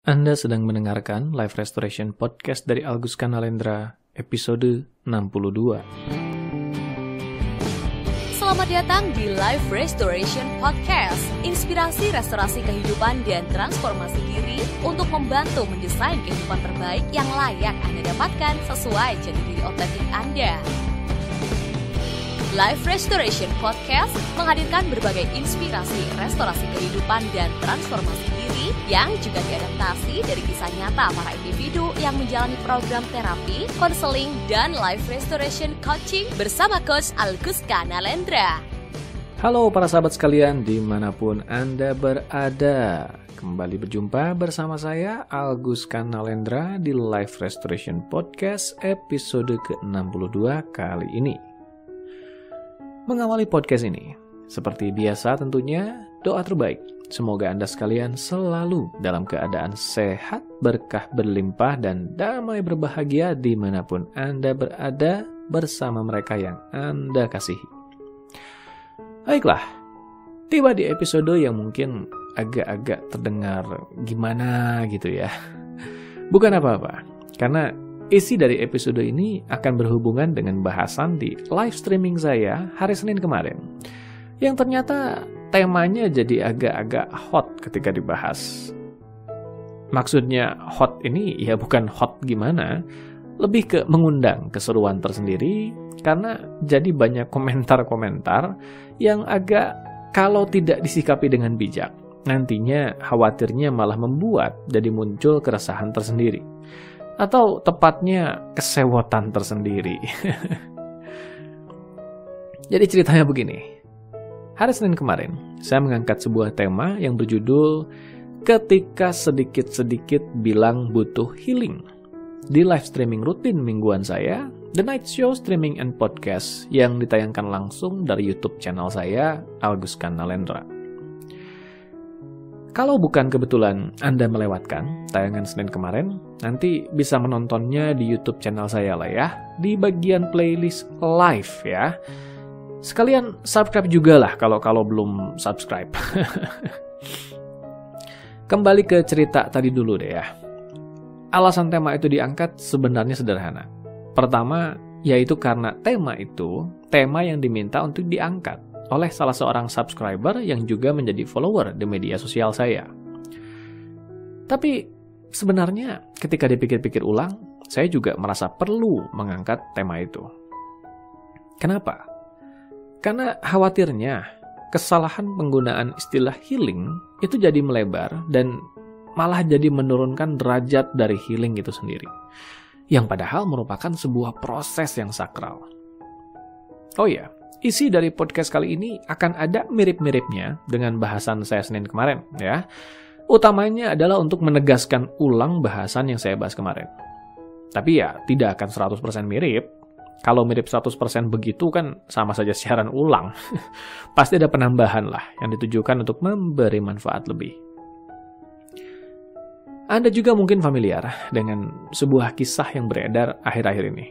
Anda sedang mendengarkan Life Restoration Podcast dari Algus Kanalendra, episode 62. Selamat datang di Life Restoration Podcast, inspirasi restorasi kehidupan dan transformasi diri untuk membantu mendesain kehidupan terbaik yang layak Anda dapatkan sesuai jati diri otentik Anda. Life Restoration Podcast menghadirkan berbagai inspirasi restorasi kehidupan dan transformasi diri yang juga diadaptasi dari kisah nyata para individu yang menjalani program terapi, konseling, dan life restoration coaching bersama Coach Algus Kanalendra. Halo para sahabat sekalian dimanapun Anda berada. Kembali berjumpa bersama saya Algus Kanalendra di Life Restoration Podcast episode ke-62 kali ini. Mengawali podcast ini, seperti biasa tentunya, doa terbaik. Semoga Anda sekalian selalu dalam keadaan sehat, berkah berlimpah, dan damai berbahagia dimanapun Anda berada bersama mereka yang Anda kasihi. Baiklah, tiba di episode yang mungkin agak-agak terdengar gimana gitu ya. Bukan apa-apa, karena isi dari episode ini akan berhubungan dengan bahasan di live streaming saya hari Senin kemarin. Yang ternyata temanya jadi agak-agak hot ketika dibahas. Maksudnya hot ini ya bukan hot gimana, lebih ke mengundang keseruan tersendiri karena jadi banyak komentar-komentar yang agak kalau tidak disikapi dengan bijak, nantinya khawatirnya malah membuat jadi muncul keresahan tersendiri. Atau tepatnya kesewotan tersendiri. Jadi ceritanya begini. Hari Senin kemarin, saya mengangkat sebuah tema yang berjudul Ketika Sedikit-Sedikit Bilang Butuh Healing di live streaming rutin mingguan saya, The Night Show Streaming and Podcast yang ditayangkan langsung dari YouTube channel saya, Algus Kanalendra. Kalau bukan kebetulan Anda melewatkan tayangan Senin kemarin, nanti bisa menontonnya di YouTube channel saya lah ya, di bagian playlist live ya. Sekalian subscribe juga lah kalau belum subscribe. Kembali ke cerita tadi dulu deh ya. Alasan tema itu diangkat sebenarnya sederhana. Pertama, yaitu karena tema itu, tema yang diminta untuk diangkat oleh salah seorang subscriber yang juga menjadi follower di media sosial saya. Tapi sebenarnya ketika dipikir-pikir ulang, saya juga merasa perlu mengangkat tema itu. Kenapa? Karena khawatirnya kesalahan penggunaan istilah healing itu jadi melebar dan malah jadi menurunkan derajat dari healing itu sendiri. Yang padahal merupakan sebuah proses yang sakral. Oh iya, isi dari podcast kali ini akan ada mirip-miripnya dengan bahasan saya Senin kemarin ya. Utamanya adalah untuk menegaskan ulang bahasan yang saya bahas kemarin. Tapi ya tidak akan 100% mirip. Kalau mirip 100% begitu kan sama saja siaran ulang. Pasti ada penambahan lah yang ditujukan untuk memberi manfaat lebih. Anda juga mungkin familiar dengan sebuah kisah yang beredar akhir-akhir ini.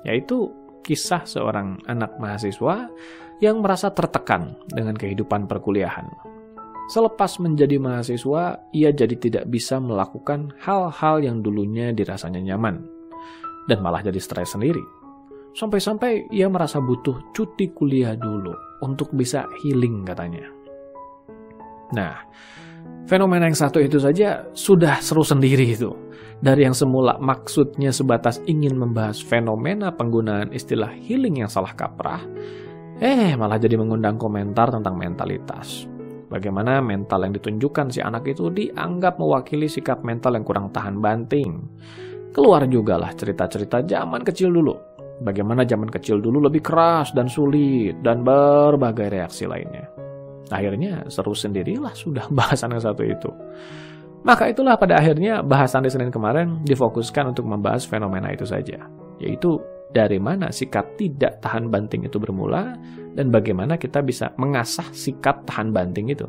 Yaitu kisah seorang anak mahasiswa yang merasa tertekan dengan kehidupan perkuliahan. Selepas menjadi mahasiswa, ia jadi tidak bisa melakukan hal-hal yang dulunya dirasanya nyaman. Dan malah jadi stres sendiri. Sampai-sampai ia merasa butuh cuti kuliah dulu untuk bisa healing katanya. Nah, fenomena yang satu itu saja sudah seru sendiri itu. Dari yang semula maksudnya sebatas ingin membahas fenomena penggunaan istilah healing yang salah kaprah, malah jadi mengundang komentar tentang mentalitas. Bagaimana mental yang ditunjukkan si anak itu dianggap mewakili sikap mental yang kurang tahan banting. Keluar juga lah cerita-cerita zaman kecil dulu. Bagaimana zaman kecil dulu lebih keras dan sulit dan berbagai reaksi lainnya. Akhirnya seru sendirilah sudah bahasan yang satu itu. Maka itulah pada akhirnya bahasan di Senin kemarin difokuskan untuk membahas fenomena itu saja. Yaitu dari mana sikap tidak tahan banting itu bermula dan bagaimana kita bisa mengasah sikap tahan banting itu.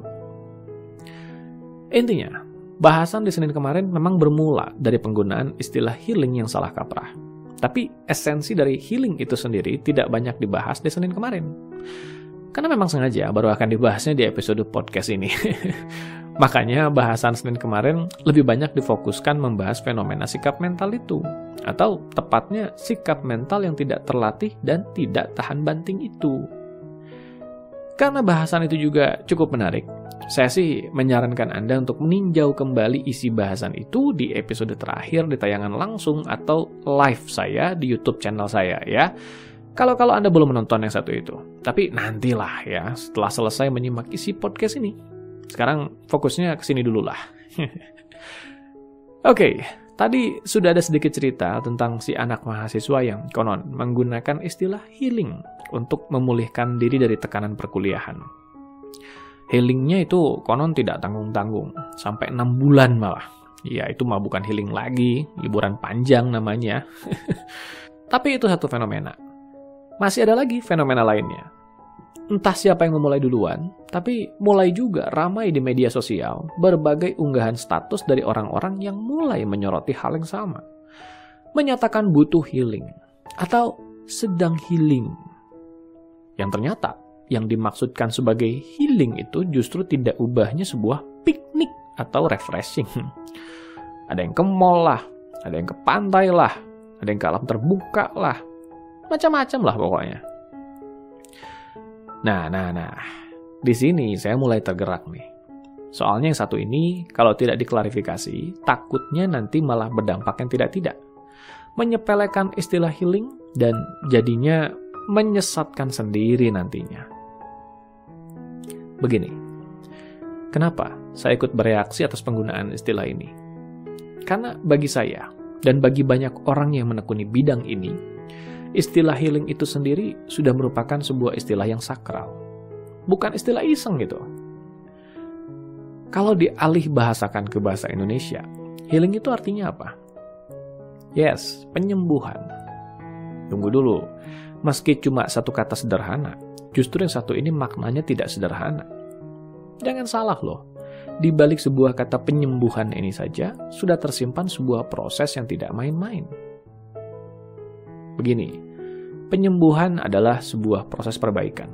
Intinya, bahasan di Senin kemarin memang bermula dari penggunaan istilah healing yang salah kaprah. Tapi esensi dari healing itu sendiri tidak banyak dibahas di Senin kemarin. Karena memang sengaja baru akan dibahasnya di episode podcast ini. Makanya bahasan Senin kemarin lebih banyak difokuskan membahas fenomena sikap mental itu. Atau tepatnya sikap mental yang tidak terlatih dan tidak tahan banting itu. Karena bahasan itu juga cukup menarik, saya sih menyarankan Anda untuk meninjau kembali isi bahasan itu di episode terakhir di tayangan langsung atau live saya di YouTube channel saya ya. Kalau Anda belum menonton yang satu itu. Tapi nantilah ya setelah selesai menyimak isi podcast ini. Sekarang fokusnya ke sini dulu lah. Oke, tadi sudah ada sedikit cerita tentang si anak mahasiswa yang konon menggunakan istilah healing untuk memulihkan diri dari tekanan perkuliahan. Healingnya itu konon tidak tanggung-tanggung, sampai 6 bulan malah. Ya, itu mah bukan healing lagi, liburan panjang namanya. Tapi itu satu fenomena. Masih ada lagi fenomena lainnya. Entah siapa yang memulai duluan, tapi mulai juga ramai di media sosial berbagai unggahan status dari orang-orang yang mulai menyoroti hal yang sama. Menyatakan butuh healing, atau sedang healing. Yang ternyata, yang dimaksudkan sebagai healing itu justru tidak ubahnya sebuah piknik atau refreshing. Ada yang ke mall lah, ada yang ke pantai lah, ada yang ke alam terbuka lah, macam-macam lah pokoknya. Nah, di sini saya mulai tergerak nih. Soalnya yang satu ini, kalau tidak diklarifikasi, takutnya nanti malah berdampak yang tidak-tidak. Menyepelekan istilah healing, dan jadinya menyesatkan sendiri nantinya. Begini, kenapa saya ikut bereaksi atas penggunaan istilah ini? Karena bagi saya, dan bagi banyak orang yang menekuni bidang ini, istilah healing itu sendiri sudah merupakan sebuah istilah yang sakral. Bukan istilah iseng gitu. Kalau dialih bahasakan ke bahasa Indonesia, healing itu artinya apa? Yes, penyembuhan. Tunggu dulu, meski cuma satu kata sederhana, justru yang satu ini maknanya tidak sederhana. Jangan salah loh, di balik sebuah kata penyembuhan ini saja, sudah tersimpan sebuah proses yang tidak main-main. Begini, penyembuhan adalah sebuah proses perbaikan.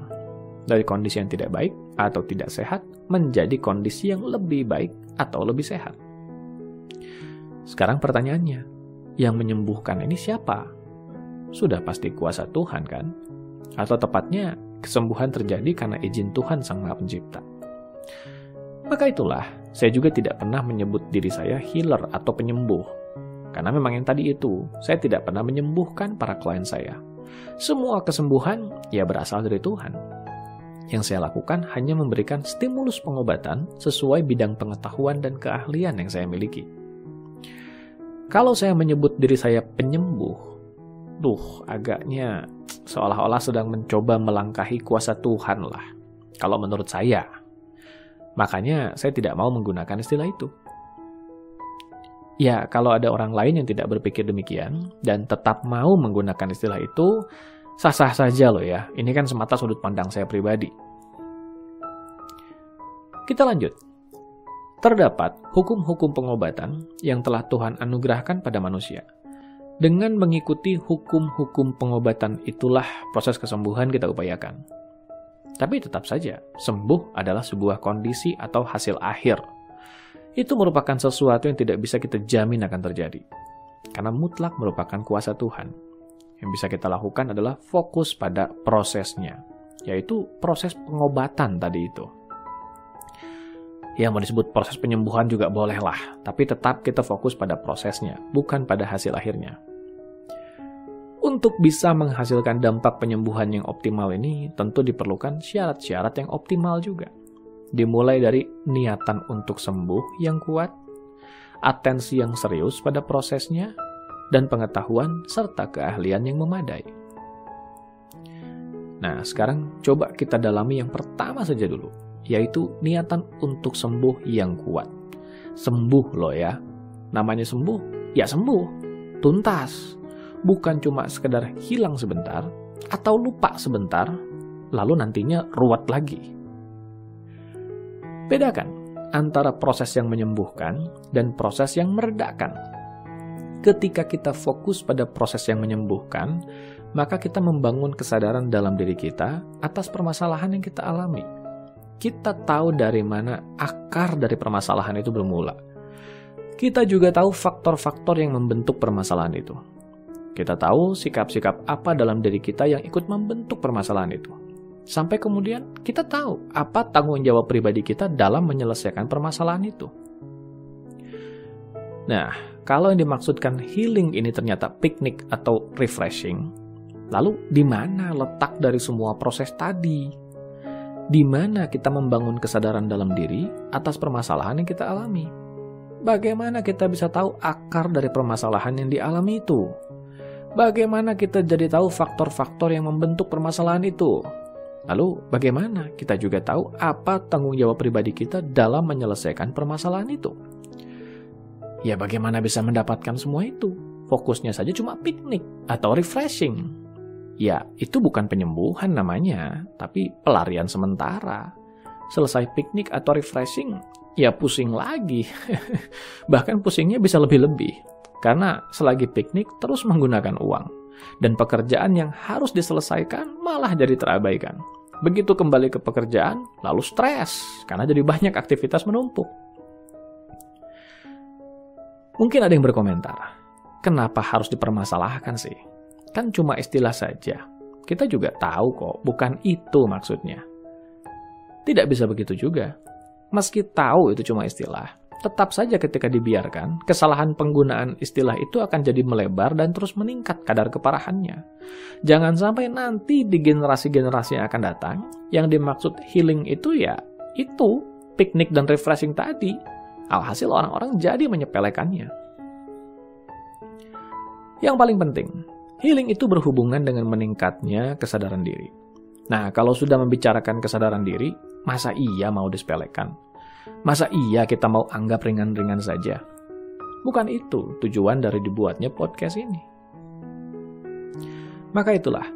Dari kondisi yang tidak baik atau tidak sehat, menjadi kondisi yang lebih baik atau lebih sehat. Sekarang pertanyaannya, yang menyembuhkan ini siapa? Sudah pasti kuasa Tuhan kan? Atau tepatnya, kesembuhan terjadi karena izin Tuhan Sang Maha Pencipta. Maka itulah, saya juga tidak pernah menyebut diri saya healer atau penyembuh. Karena memang yang tadi itu, saya tidak pernah menyembuhkan para klien saya. Semua kesembuhan, ya berasal dari Tuhan. Yang saya lakukan hanya memberikan stimulus pengobatan sesuai bidang pengetahuan dan keahlian yang saya miliki. Kalau saya menyebut diri saya penyembuh, agaknya seolah-olah sedang mencoba melangkahi kuasa Tuhan lah. Kalau menurut saya. Makanya saya tidak mau menggunakan istilah itu. Ya, kalau ada orang lain yang tidak berpikir demikian dan tetap mau menggunakan istilah itu, sah-sah saja loh ya. Ini kan semata sudut pandang saya pribadi. Kita lanjut. Terdapat hukum-hukum pengobatan yang telah Tuhan anugerahkan pada manusia. Dengan mengikuti hukum-hukum pengobatan itulah proses kesembuhan kita upayakan. Tapi tetap saja, sembuh adalah sebuah kondisi atau hasil akhir. Itu merupakan sesuatu yang tidak bisa kita jamin akan terjadi. Karena mutlak merupakan kuasa Tuhan. Yang bisa kita lakukan adalah fokus pada prosesnya. Yaitu proses pengobatan tadi itu. Ya, mau disebut proses penyembuhan juga boleh lah. Tapi tetap kita fokus pada prosesnya, bukan pada hasil akhirnya. Untuk bisa menghasilkan dampak penyembuhan yang optimal ini, tentu diperlukan syarat-syarat yang optimal juga. Dimulai dari niatan untuk sembuh yang kuat, atensi yang serius pada prosesnya, dan pengetahuan serta keahlian yang memadai. Nah, sekarang coba kita dalami yang pertama saja dulu, yaitu niatan untuk sembuh yang kuat. Sembuh loh ya. Namanya sembuh, ya sembuh. Tuntas. Bukan cuma sekedar hilang sebentar, atau lupa sebentar, lalu nantinya ruwet lagi. Bedakan antara proses yang menyembuhkan dan proses yang meredakan. Ketika kita fokus pada proses yang menyembuhkan, maka kita membangun kesadaran dalam diri kita atas permasalahan yang kita alami. Kita tahu dari mana akar dari permasalahan itu bermula. Kita juga tahu faktor-faktor yang membentuk permasalahan itu. Kita tahu sikap-sikap apa dalam diri kita yang ikut membentuk permasalahan itu. Sampai kemudian kita tahu apa tanggung jawab pribadi kita dalam menyelesaikan permasalahan itu. Nah, kalau yang dimaksudkan healing ini ternyata piknik atau refreshing, lalu di mana letak dari semua proses tadi? Di mana kita membangun kesadaran dalam diri atas permasalahan yang kita alami? Bagaimana kita bisa tahu akar dari permasalahan yang dialami itu? Bagaimana kita jadi tahu faktor-faktor yang membentuk permasalahan itu? Lalu bagaimana kita juga tahu apa tanggung jawab pribadi kita dalam menyelesaikan permasalahan itu? Ya bagaimana bisa mendapatkan semua itu? Fokusnya saja cuma piknik atau refreshing. Ya itu bukan penyembuhan namanya, tapi pelarian sementara. Selesai piknik atau refreshing, ya pusing lagi. Bahkan pusingnya bisa lebih-lebih. Karena selagi piknik terus menggunakan uang. Dan pekerjaan yang harus diselesaikan malah jadi terabaikan. Begitu kembali ke pekerjaan, lalu stres karena jadi banyak aktivitas menumpuk. Mungkin ada yang berkomentar, kenapa harus dipermasalahkan sih? Kan cuma istilah saja. Kita juga tahu kok, bukan itu maksudnya. Tidak bisa begitu juga. Meski tahu itu cuma istilah, tetap saja ketika dibiarkan, kesalahan penggunaan istilah itu akan jadi melebar dan terus meningkat kadar keparahannya. Jangan sampai nanti di generasi-generasi yang akan datang, yang dimaksud healing itu ya, itu piknik dan refreshing tadi. Alhasil orang-orang jadi menyepelekannya. Yang paling penting, healing itu berhubungan dengan meningkatnya kesadaran diri. Nah, kalau sudah membicarakan kesadaran diri, masa iya mau disepelekan? Masa iya kita mau anggap ringan-ringan saja? Bukan itu tujuan dari dibuatnya podcast ini. Maka itulah,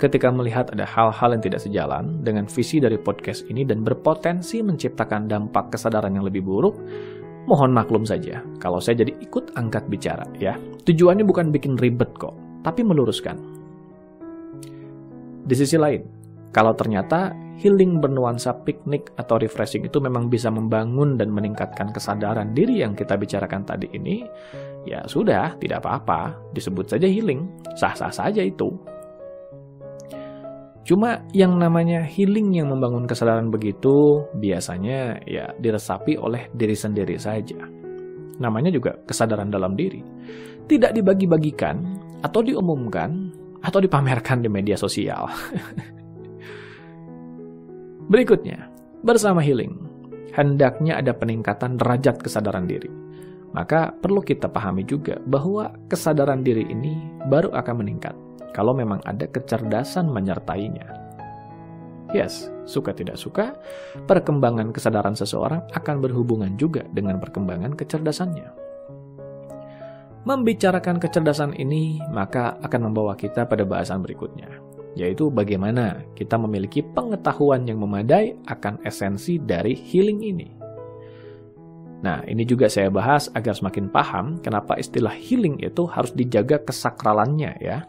ketika melihat ada hal-hal yang tidak sejalan dengan visi dari podcast ini dan berpotensi menciptakan dampak kesadaran yang lebih buruk, mohon maklum saja kalau saya jadi ikut angkat bicara ya. Tujuannya bukan bikin ribet kok, tapi meluruskan. Di sisi lain, kalau ternyata healing bernuansa piknik atau refreshing itu memang bisa membangun dan meningkatkan kesadaran diri yang kita bicarakan tadi ini, ya sudah, tidak apa-apa, disebut saja healing, sah-sah saja itu. Cuma yang namanya healing yang membangun kesadaran begitu, biasanya ya diresapi oleh diri sendiri saja. Namanya juga kesadaran dalam diri. Tidak dibagi-bagikan, atau diumumkan, atau dipamerkan di media sosial. Berikutnya, bersama healing, hendaknya ada peningkatan derajat kesadaran diri. Maka perlu kita pahami juga bahwa kesadaran diri ini baru akan meningkat kalau memang ada kecerdasan menyertainya. Yes, suka tidak suka, perkembangan kesadaran seseorang akan berhubungan juga dengan perkembangan kecerdasannya. Membicarakan kecerdasan ini, maka akan membawa kita pada bahasan berikutnya, yaitu bagaimana kita memiliki pengetahuan yang memadai akan esensi dari healing ini. Nah, ini juga saya bahas agar semakin paham kenapa istilah healing itu harus dijaga kesakralannya ya.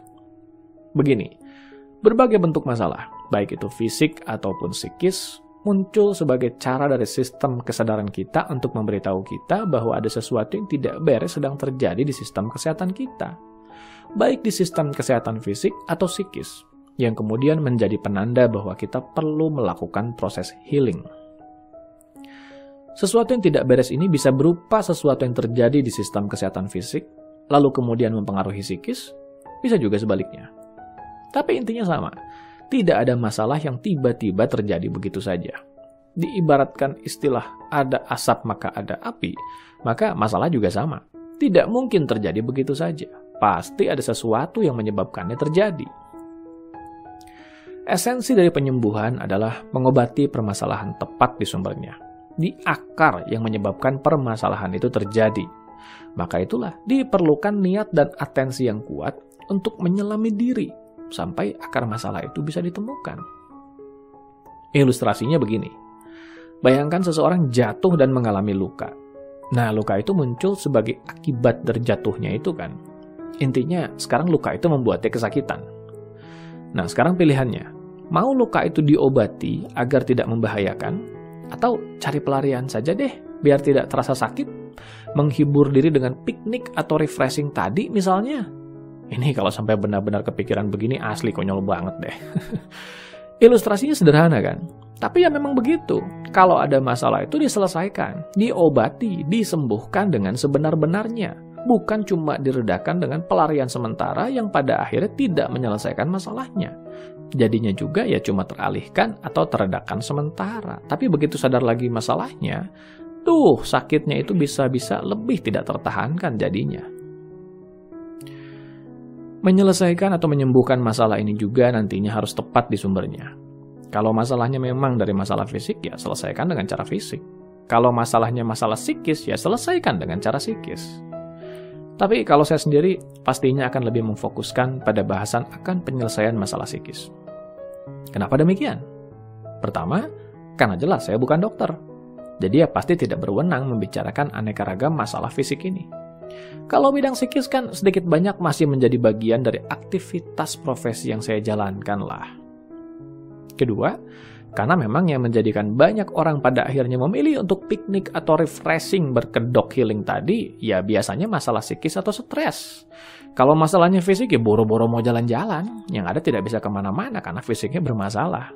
Begini, berbagai bentuk masalah, baik itu fisik ataupun psikis, muncul sebagai cara dari sistem kesadaran kita untuk memberitahu kita bahwa ada sesuatu yang tidak beres sedang terjadi di sistem kesehatan kita. Baik di sistem kesehatan fisik atau psikis, yang kemudian menjadi penanda bahwa kita perlu melakukan proses healing. Sesuatu yang tidak beres ini bisa berupa sesuatu yang terjadi di sistem kesehatan fisik, lalu kemudian mempengaruhi psikis, bisa juga sebaliknya. Tapi intinya sama, tidak ada masalah yang tiba-tiba terjadi begitu saja. Diibaratkan istilah ada asap maka ada api, maka masalah juga sama. Tidak mungkin terjadi begitu saja, pasti ada sesuatu yang menyebabkannya terjadi. Esensi dari penyembuhan adalah mengobati permasalahan tepat di sumbernya, di akar yang menyebabkan permasalahan itu terjadi. Maka itulah diperlukan niat dan atensi yang kuat untuk menyelami diri sampai akar masalah itu bisa ditemukan. Ilustrasinya begini. Bayangkan seseorang jatuh dan mengalami luka. Nah, luka itu muncul sebagai akibat dari jatuhnya itu kan. Intinya, sekarang luka itu membuatnya kesakitan. Nah, sekarang pilihannya. Mau luka itu diobati agar tidak membahayakan, atau cari pelarian saja deh, biar tidak terasa sakit, menghibur diri dengan piknik atau refreshing tadi misalnya. Ini kalau sampai benar-benar kepikiran begini asli konyol banget deh. Ilustrasinya sederhana kan? Tapi ya memang begitu. Kalau ada masalah itu diselesaikan, diobati, disembuhkan dengan sebenar-benarnya. Bukan cuma diredakan dengan pelarian sementara yang pada akhirnya tidak menyelesaikan masalahnya. Jadinya juga ya cuma teralihkan atau teredakan sementara. Tapi begitu sadar lagi masalahnya, sakitnya itu bisa-bisa lebih tidak tertahankan jadinya. Menyelesaikan atau menyembuhkan masalah ini juga nantinya harus tepat di sumbernya. Kalau masalahnya memang dari masalah fisik, ya selesaikan dengan cara fisik. Kalau masalahnya masalah psikis, ya selesaikan dengan cara psikis. Tapi kalau saya sendiri, pastinya akan lebih memfokuskan pada bahasan akan penyelesaian masalah psikis. Kenapa demikian? Pertama, karena jelas saya bukan dokter. Jadi ya pasti tidak berwenang membicarakan aneka ragam masalah fisik ini. Kalau bidang psikis kan sedikit banyak masih menjadi bagian dari aktivitas profesi yang saya jalankan lah. Kedua, karena memang yang menjadikan banyak orang pada akhirnya memilih untuk piknik atau refreshing berkedok healing tadi, ya biasanya masalah psikis atau stres. Kalau masalahnya fisik ya boro-boro mau jalan-jalan, yang ada tidak bisa kemana-mana karena fisiknya bermasalah.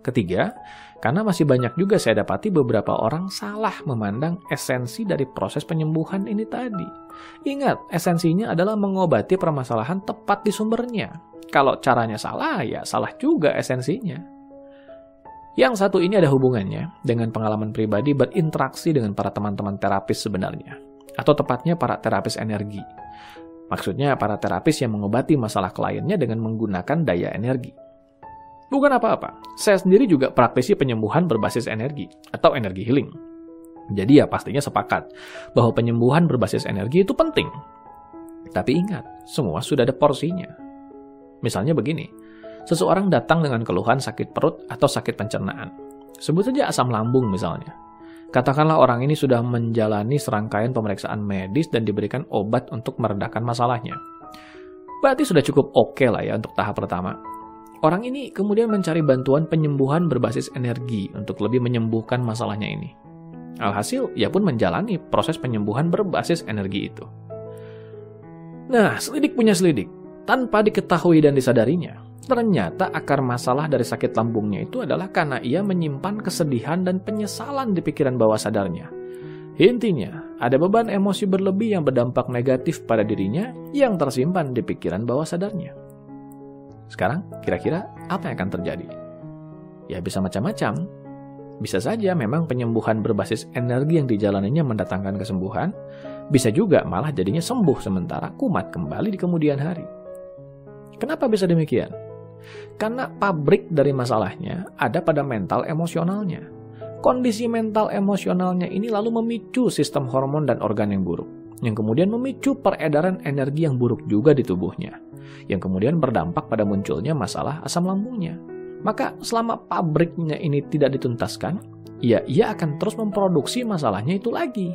Ketiga, karena masih banyak juga saya dapati beberapa orang salah memandang esensi dari proses penyembuhan ini tadi. Ingat, esensinya adalah mengobati permasalahan tepat di sumbernya. Kalau caranya salah, ya salah juga esensinya. Yang satu ini ada hubungannya dengan pengalaman pribadi berinteraksi dengan para teman-teman terapis sebenarnya. Atau tepatnya para terapis energi. Maksudnya para terapis yang mengobati masalah kliennya dengan menggunakan daya energi. Bukan apa-apa, saya sendiri juga praktisi penyembuhan berbasis energi atau energi healing. Jadi ya pastinya sepakat bahwa penyembuhan berbasis energi itu penting. Tapi ingat, semua sudah ada porsinya. Misalnya begini, seseorang datang dengan keluhan sakit perut atau sakit pencernaan. Sebut saja asam lambung misalnya. Katakanlah orang ini sudah menjalani serangkaian pemeriksaan medis dan diberikan obat untuk meredakan masalahnya. Berarti sudah cukup oke lah ya untuk tahap pertama. Orang ini kemudian mencari bantuan penyembuhan berbasis energi untuk lebih menyembuhkan masalahnya ini. Alhasil, ia pun menjalani proses penyembuhan berbasis energi itu. Nah, selidik punya selidik. Tanpa diketahui dan disadarinya, ternyata akar masalah dari sakit lambungnya itu adalah karena ia menyimpan kesedihan dan penyesalan di pikiran bawah sadarnya. Intinya, ada beban emosi berlebih yang berdampak negatif pada dirinya yang tersimpan di pikiran bawah sadarnya. Sekarang, kira-kira apa yang akan terjadi? Ya bisa macam-macam. Bisa saja memang penyembuhan berbasis energi yang dijalaninya mendatangkan kesembuhan, bisa juga malah jadinya sembuh sementara kumat kembali di kemudian hari. Kenapa bisa demikian? Karena pabrik dari masalahnya ada pada mental emosionalnya. Kondisi mental emosionalnya ini lalu memicu sistem hormon dan organ yang buruk, yang kemudian memicu peredaran energi yang buruk juga di tubuhnya, yang kemudian berdampak pada munculnya masalah asam lambungnya. Maka selama pabriknya ini tidak dituntaskan, ya ia akan terus memproduksi masalahnya itu lagi.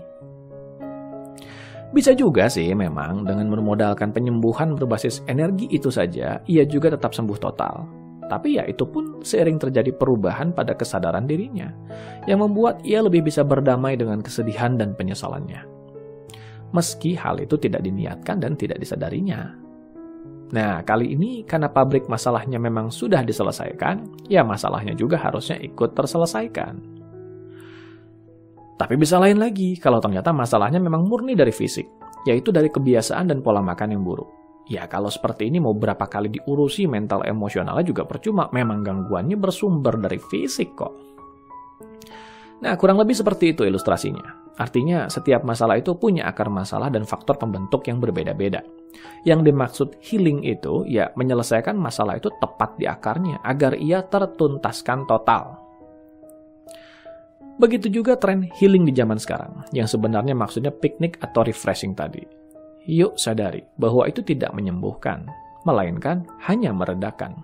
Bisa juga sih memang dengan bermodalkan penyembuhan berbasis energi itu saja, ia juga tetap sembuh total. Tapi ya itu pun seiring terjadi perubahan pada kesadaran dirinya, yang membuat ia lebih bisa berdamai dengan kesedihan dan penyesalannya. Meski hal itu tidak diniatkan dan tidak disadarinya. Nah, kali ini karena pabrik masalahnya memang sudah diselesaikan, ya masalahnya juga harusnya ikut terselesaikan. Tapi bisa lain lagi kalau ternyata masalahnya memang murni dari fisik, yaitu dari kebiasaan dan pola makan yang buruk. Ya kalau seperti ini mau berapa kali diurusi mental emosionalnya juga percuma, memang gangguannya bersumber dari fisik kok. Nah kurang lebih seperti itu ilustrasinya. Artinya setiap masalah itu punya akar masalah dan faktor pembentuk yang berbeda-beda. Yang dimaksud healing itu ya menyelesaikan masalah itu tepat di akarnya agar ia tertuntaskan total. Begitu juga tren healing di zaman sekarang, yang sebenarnya maksudnya piknik atau refreshing tadi. Yuk sadari bahwa itu tidak menyembuhkan, melainkan hanya meredakan.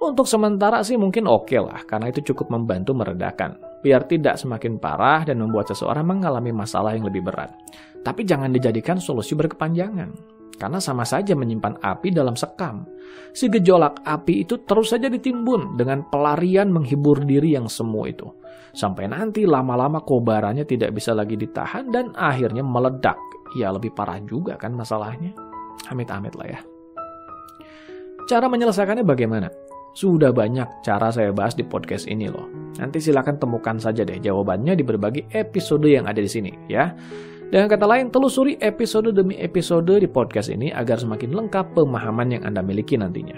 Untuk sementara sih mungkin oke lah, karena itu cukup membantu meredakan, biar tidak semakin parah dan membuat seseorang mengalami masalah yang lebih berat. Tapi jangan dijadikan solusi berkepanjangan. Karena sama saja menyimpan api dalam sekam. Si gejolak api itu terus saja ditimbun dengan pelarian menghibur diri yang semu itu. Sampai nanti lama-lama kobarannya tidak bisa lagi ditahan dan akhirnya meledak. Ya lebih parah juga kan masalahnya. Amit-amit lah ya. Cara menyelesaikannya bagaimana? Sudah banyak cara saya bahas di podcast ini loh. Nanti silakan temukan saja deh jawabannya di berbagai episode yang ada di sini ya. Dengan kata lain, telusuri episode demi episode di podcast ini agar semakin lengkap pemahaman yang Anda miliki nantinya.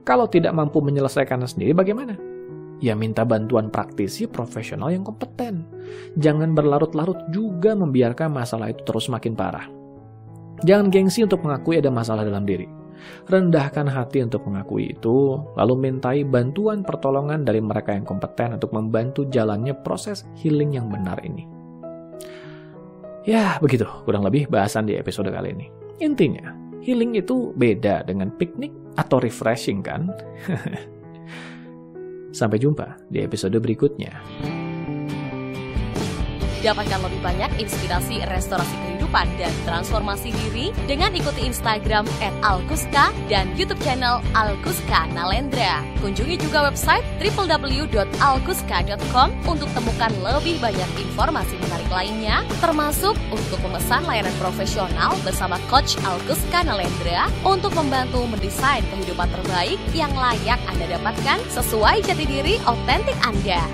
Kalau tidak mampu menyelesaikannya sendiri bagaimana? Ya minta bantuan praktisi profesional yang kompeten. Jangan berlarut-larut juga membiarkan masalah itu terus makin parah. Jangan gengsi untuk mengakui ada masalah dalam diri. Rendahkan hati untuk mengakui itu, lalu mintai bantuan pertolongan dari mereka yang kompeten untuk membantu jalannya proses healing yang benar ini. Ya, begitu kurang lebih bahasan di episode kali ini. Intinya, healing itu beda dengan piknik atau refreshing kan? Sampai jumpa di episode berikutnya. Dapatkan lebih banyak inspirasi restorasi kehidupan dan transformasi diri dengan ikuti Instagram @alkuska dan YouTube channel Alkuska Nalendra. Kunjungi juga website www.alkuska.com untuk temukan lebih banyak informasi menarik lainnya, termasuk untuk memesan layanan profesional bersama Coach Alkuska Nalendra untuk membantu mendesain kehidupan terbaik yang layak Anda dapatkan sesuai jati diri otentik Anda.